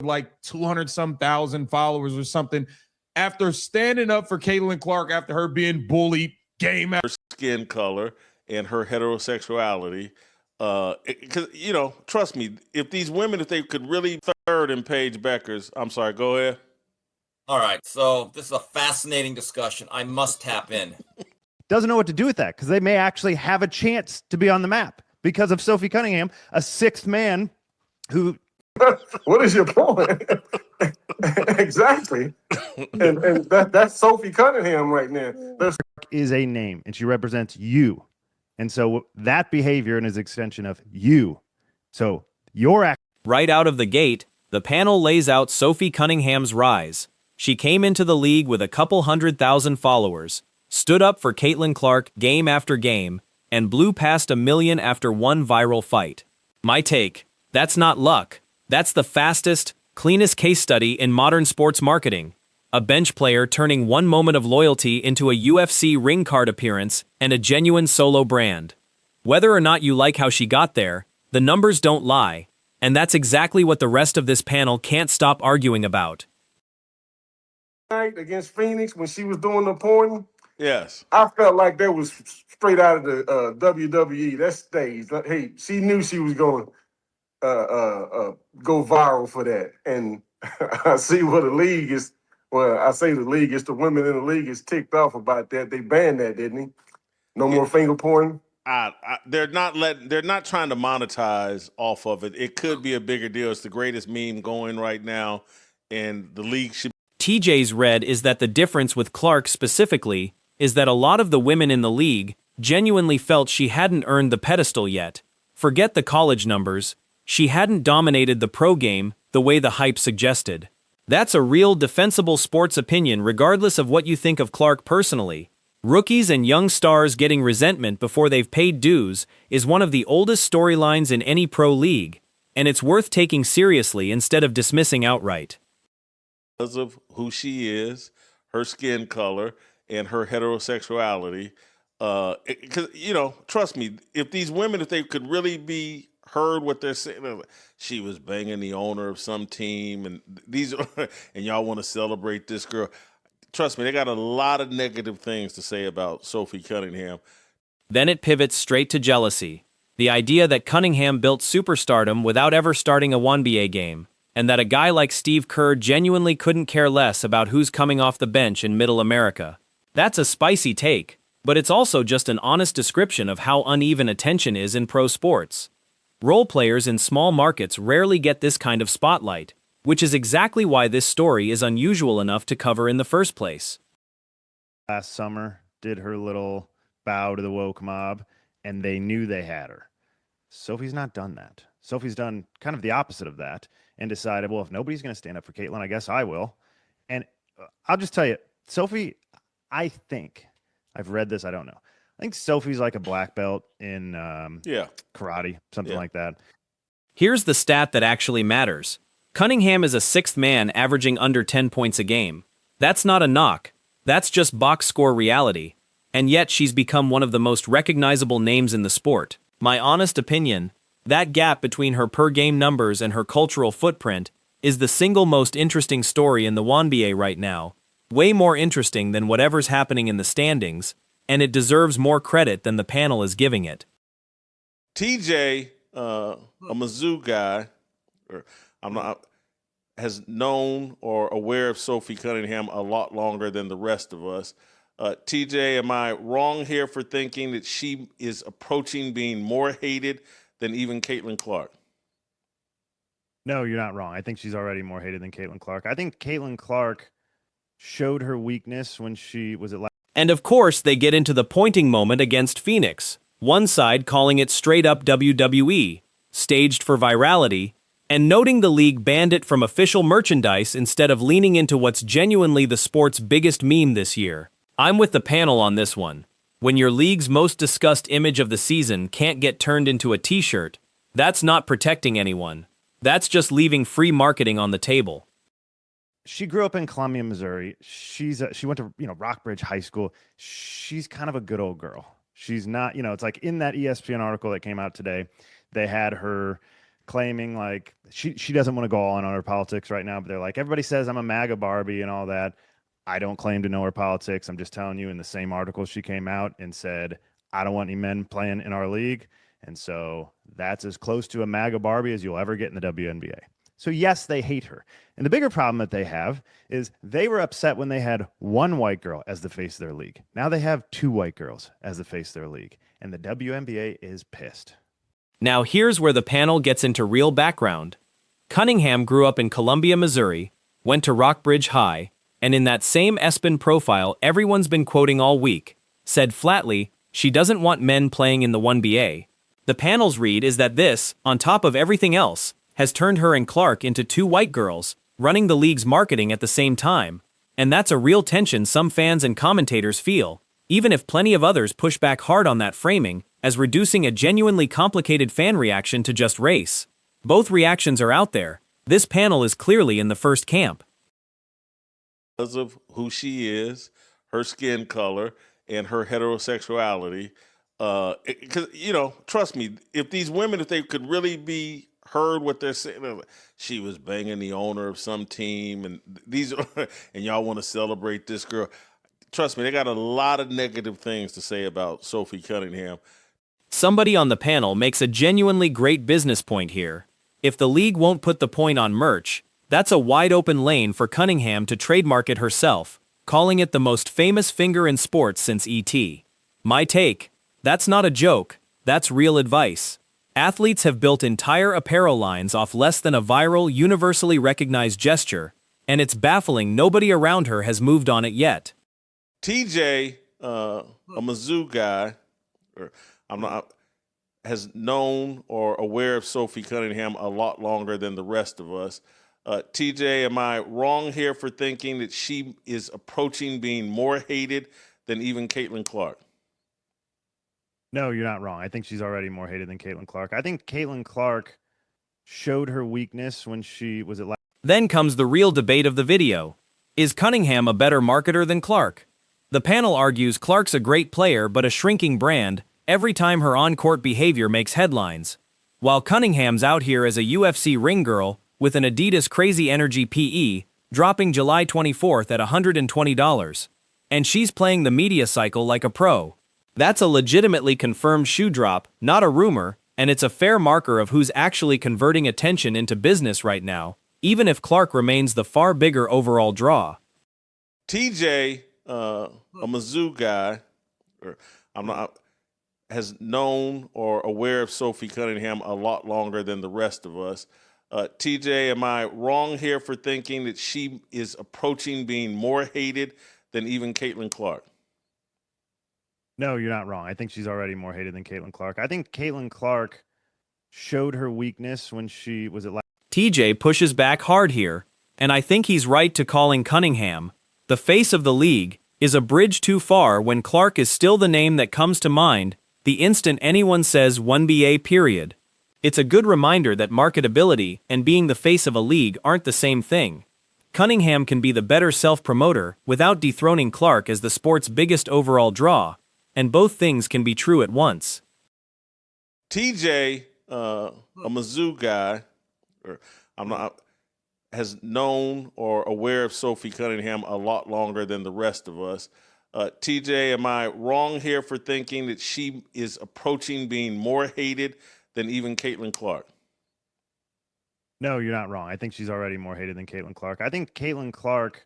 like 200 some thousand followers or something after standing up for Caitlin Clark after her being bullied game after skin color and her heterosexuality. Because, trust me, if these women, if they could really third in Paige Becker's, I'm sorry, go ahead. All right, so this is a fascinating discussion. I must tap in. Doesn't know what to do with that because they may actually have a chance to be on the map because of Sophie Cunningham, a sixth man who. What is your point? Exactly. And that's Sophie Cunningham right now. Is a name, and she represents you. And so that behavior is an extension of you. So your act. Right out of the gate, the panel lays out Sophie Cunningham's rise. She came into the league with a couple 100,000 followers, stood up for Caitlin Clark game after game, and blew past 1 million after one viral fight. My take, that's not luck. That's the fastest, cleanest case study in modern sports marketing. A bench player turning one moment of loyalty into a UFC ring card appearance and a genuine solo brand. Whether or not you like how she got there, the numbers don't lie, and that's exactly what the rest of this panel can't stop arguing about. Night against Phoenix when she was doing the porn. Yes. I felt like that was straight out of the WWE. That stage. Hey, she knew she was going to go viral for that. And I see what the league is. Well, I say the league, it's the women in the league is ticked off about that. They banned that, didn't they? No more finger porn. They're not trying to monetize off of it. It could be a bigger deal. It's the greatest meme going right now, and the league should. TJ's read is that the difference with Clark specifically is that a lot of the women in the league genuinely felt she hadn't earned the pedestal yet. Forget the college numbers. She hadn't dominated the pro game the way the hype suggested. That's a real defensible sports opinion regardless of what you think of Clark personally. Rookies and young stars getting resentment before they've paid dues is one of the oldest storylines in any pro league, and it's worth taking seriously instead of dismissing outright. Because of who she is, her skin color, and her heterosexuality. Because, trust me, if these women, if they could really be heard what they're saying, she was banging the owner of some team, and and y'all want to celebrate this girl. Trust me, they got a lot of negative things to say about Sophie Cunningham. Then it pivots straight to jealousy. The idea that Cunningham built superstardom without ever starting a WNBA game, and that a guy like Steve Kerr genuinely couldn't care less about who's coming off the bench in Middle America. That's a spicy take, but it's also just an honest description of how uneven attention is in pro sports. Role players in small markets rarely get this kind of spotlight, which is exactly why this story is unusual enough to cover in the first place. Last summer, did her little bow to the woke mob, and they knew they had her. Sophie's not done that. Sophie's done kind of the opposite of that and decided, well, if nobody's going to stand up for Caitlin, I guess I will. And I'll just tell you, Sophie, I think, I've read this, I don't know. I think Sophie's like a black belt in karate, something like that. Here's the stat that actually matters. Cunningham is a sixth man averaging under 10 points a game. That's not a knock. That's just box score reality. And yet she's become one of the most recognizable names in the sport. My honest opinion, that gap between her per-game numbers and her cultural footprint is the single most interesting story in the WNBA right now. Way more interesting than whatever's happening in the standings, and it deserves more credit than the panel is giving it. TJ, a Mizzou guy, has known or aware of Sophie Cunningham a lot longer than the rest of us. TJ, am I wrong here for thinking that she is approaching being more hated than even Caitlin Clark? No, you're not wrong. I think she's already more hated than Caitlin Clark. I think Caitlin Clark showed her weakness when she was at. And of course, they get into the pointing moment against Phoenix. One side calling it straight up WWE, staged for virality, and noting the league banned it from official merchandise instead of leaning into what's genuinely the sport's biggest meme this year. I'm with the panel on this one. When your league's most discussed image of the season can't get turned into a t-shirt, that's not protecting anyone. That's just leaving free marketing on the table. She grew up in Columbia, Missouri. She went to, Rockbridge High School. She's kind of a good old girl. She's not, it's like in that ESPN article that came out today, they had her claiming like she doesn't want to go on her politics right now, but they're like, everybody says I'm a MAGA Barbie and all that. I don't claim to know her politics. I'm just telling you, in the same article, she came out and said, I don't want any men playing in our league. And so that's as close to a MAGA Barbie as you'll ever get in the WNBA. So yes, they hate her. And the bigger problem that they have is they were upset when they had one white girl as the face of their league. Now they have two white girls as the face of their league. And the WNBA is pissed. Now here's where the panel gets into real background. Cunningham grew up in Columbia, Missouri, went to Rockbridge High, and in that same ESPN profile everyone's been quoting all week, said flatly she doesn't want men playing in the 1BA. The panel's read is that this, on top of everything else, has turned her and Clark into two white girls, running the league's marketing at the same time. And that's a real tension some fans and commentators feel, even if plenty of others push back hard on that framing, as reducing a genuinely complicated fan reaction to just race. Both reactions are out there. This panel is clearly in the first camp. Because of who she is, her skin color, and her heterosexuality. Because, trust me, if these women, if they could really be heard what they're saying, she was banging the owner of some team, and and y'all want to celebrate this girl. Trust me, they got a lot of negative things to say about Sophie Cuningham. Somebody on the panel makes a genuinely great business point here. If the league won't put the point on merch, that's a wide open lane for Cuningham to trademark it herself, calling it the most famous finger in sports since E.T. My take: that's not a joke, that's real advice. Athletes have built entire apparel lines off less than a viral, universally recognized gesture, and it's baffling nobody around her has moved on it yet. TJ, a Mizzou guy, has known or aware of Sophie Cuningham a lot longer than the rest of us. TJ, am I wrong here for thinking that she is approaching being more hated than even Caitlin Clark? No, you're not wrong. I think she's already more hated than Caitlin Clark. I think Caitlin Clark showed her weakness when she was at. Then comes the real debate of the video. Is Cunningham a better marketer than Clark? The panel argues Clark's a great player but a shrinking brand every time her on-court behavior makes headlines, while Cunningham's out here as a UFC ring girl with an Adidas Crazy Energy PE, dropping July 24th at $120. And she's playing the media cycle like a pro. That's a legitimately confirmed shoe drop, not a rumor, and it's a fair marker of who's actually converting attention into business right now, even if Clark remains the far bigger overall draw. TJ, a Mizzou guy, has known or aware of Sophie Cuningham a lot longer than the rest of us. TJ, am I wrong here for thinking that she is approaching being more hated than even Caitlin Clark? No, you're not wrong. I think she's already more hated than Caitlin Clark. I think Caitlin Clark showed her weakness when she was at. TJ pushes back hard here, and I think he's right to calling Cunningham the face of the league is a bridge too far when Clark is still the name that comes to mind the instant anyone says 1BA period. It's a good reminder that marketability and being the face of a league aren't the same thing. Cunningham can be the better self-promoter without dethroning Clark as the sport's biggest overall draw, and both things can be true at once. TJ, a Mizzou guy, has known or aware of Sophie Cuningham a lot longer than the rest of us. TJ, am I wrong here for thinking that she is approaching being more hated than even Caitlin Clark? No, you're not wrong. I think she's already more hated than Caitlin Clark. I think Caitlin Clark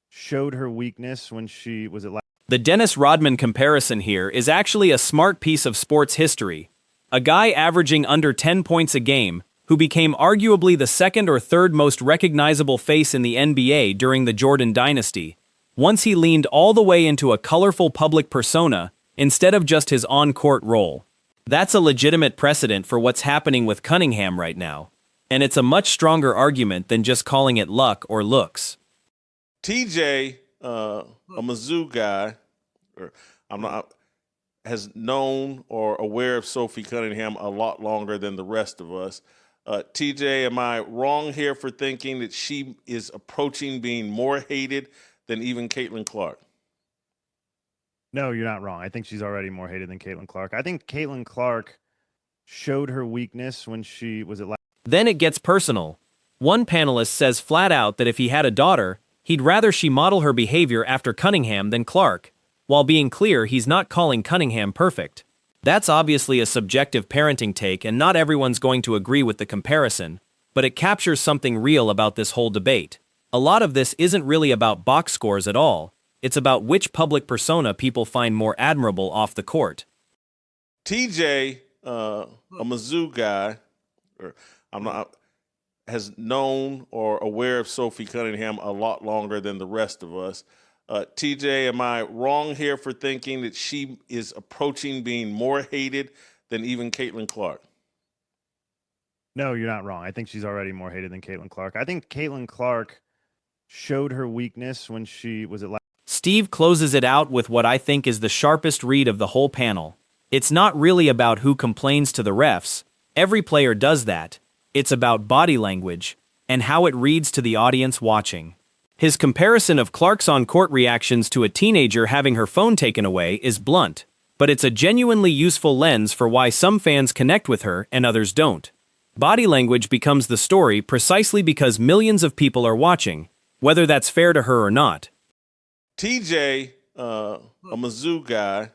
showed her weakness when she was at. The Dennis Rodman comparison here is actually a smart piece of sports history. A guy averaging under 10 points a game, who became arguably the second or third most recognizable face in the NBA during the Jordan dynasty, once he leaned all the way into a colorful public persona instead of just his on-court role. That's a legitimate precedent for what's happening with Cunningham right now, and it's a much stronger argument than just calling it luck or looks. TJ, a Mizzou guy, has known or aware of Sophie Cuningham a lot longer than the rest of us. TJ, am I wrong here for thinking that she is approaching being more hated than even Caitlin Clark? No, you're not wrong. I think she's already more hated than Caitlin Clark. I think Caitlin Clark showed her weakness when she was at. Then it gets personal. One panelist says flat out that if he had a daughter, he'd rather she model her behavior after Cuningham than Clark, while being clear he's not calling Cuningham perfect. That's obviously a subjective parenting take and not everyone's going to agree with the comparison, but it captures something real about this whole debate. A lot of this isn't really about box scores at all, it's about which public persona people find more admirable off the court. TJ, a Mizzou guy, has known or aware of Sophie Cuningham a lot longer than the rest of us. TJ, am I wrong here for thinking that she is approaching being more hated than even Caitlin Clark? No, you're not wrong. I think she's already more hated than Caitlin Clark. I think Caitlin Clark showed her weakness when she was at. Steve closes it out with what I think is the sharpest read of the whole panel. It's not really about who complains to the refs. Every player does that. It's about body language and how it reads to the audience watching. His comparison of Clark's on-court reactions to a teenager having her phone taken away is blunt, but it's a genuinely useful lens for why some fans connect with her and others don't. Body language becomes the story precisely because millions of people are watching, whether that's fair to her or not. TJ, a Mizzou guy,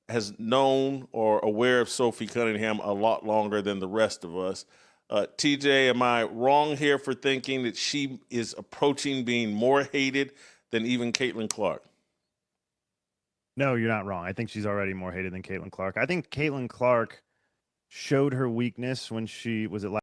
has known or aware of Sophie Cuningham a lot longer than the rest of us. TJ, am I wrong here for thinking that she is approaching being more hated than even Caitlin Clark? No, you're not wrong. I think she's already more hated than Caitlin Clark. I think Caitlin Clark showed her weakness when she was at.